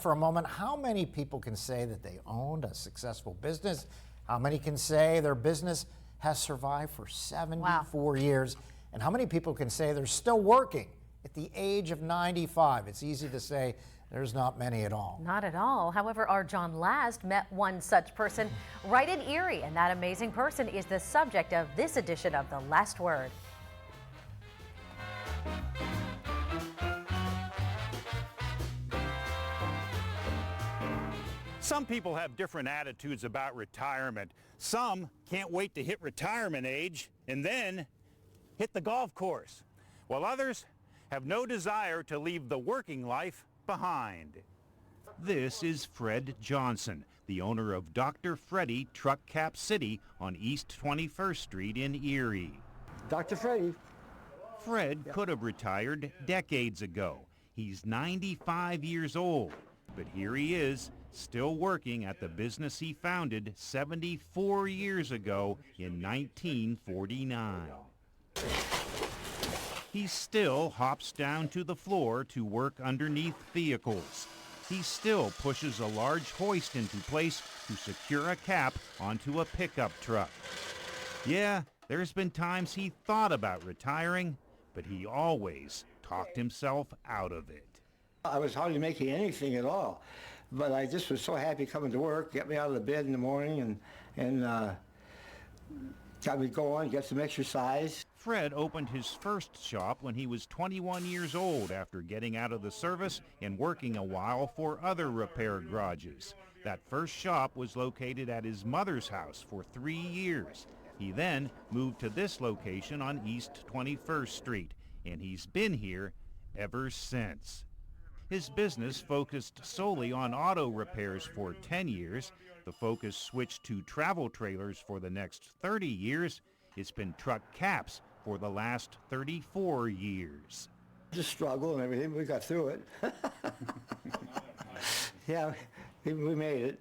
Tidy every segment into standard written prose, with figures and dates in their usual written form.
For a moment, how many people can say that they owned a successful business? How many can say their business has survived for 74 years? And how many people can say they're still working at the age of 95? It's easy to say there's not many at all. Not at all. However, our John Last met one such person right in Erie, and that amazing person is the subject of this edition of The Last Word. Some people have different attitudes about retirement. Some can't wait to hit retirement age and then hit the golf course, while others have no desire to leave the working life behind. This is Fred Johnson, the owner of Dr. Freddy Truck Cap City on East 21st Street in Erie. Dr. Freddy. Fred could have retired decades ago. He's 95 years old, but here he is, still working at the business he founded 74 years ago in 1949. He still hops down to the floor to work underneath vehicles. He still pushes a large hoist into place to secure a cap onto a pickup truck. Yeah, there's been times he thought about retiring, but he always talked himself out of it. I was hardly making anything at all, but I just was so happy coming to work, get me out of the bed in the morning and got me going, get some exercise. Fred opened his first shop when he was 21 years old after getting out of the service and working a while for other repair garages. That first shop was located at his mother's house for 3 years. He then moved to this location on East 21st Street, and he's been here ever since. His business focused solely on auto repairs for 10 years. The focus switched to travel trailers for the next 30 years. It's been truck caps for the last 34 years. Just struggle and everything, we got through it. Yeah, we made it.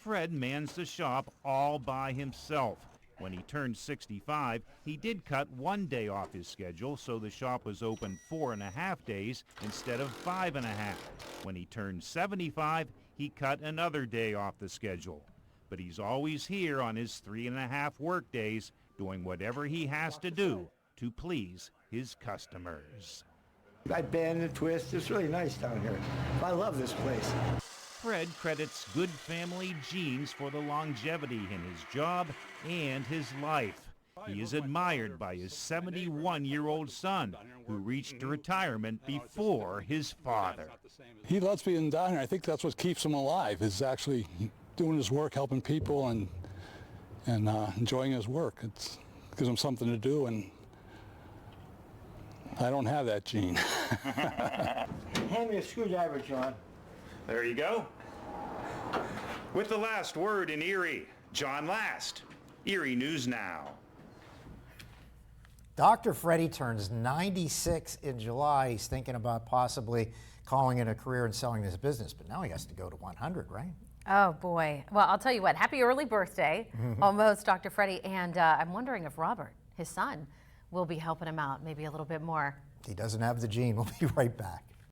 Fred mans the shop all by himself. When he turned 65, he did cut 1 day off his schedule, so the shop was open 4.5 days instead of 5.5. When he turned 75, he cut another day off the schedule. But he's always here on his 3.5 work days, doing whatever he has to do to please his customers. I bend and twist. It's really nice down here. I love this place. Fred credits good family genes for the longevity in his job and his life. He is admired by his 71-year-old son, who reached retirement before his father. He loves being down here. I think that's what keeps him alive, is actually doing his work, helping people, and enjoying his work. It gives him something to do, and I don't have that gene. Hand me a screwdriver, John. There you go. With the last word in Erie, John Last, Erie News Now. Dr. Freddy turns 96 in July. He's thinking about possibly calling it a career and selling this business, but now he has to go to 100, right? Oh boy. Well, I'll tell you what, happy early birthday, almost, Dr. Freddy. And I'm wondering if Robert, his son, will be helping him out maybe a little bit more. He doesn't have the gene. We'll be right back.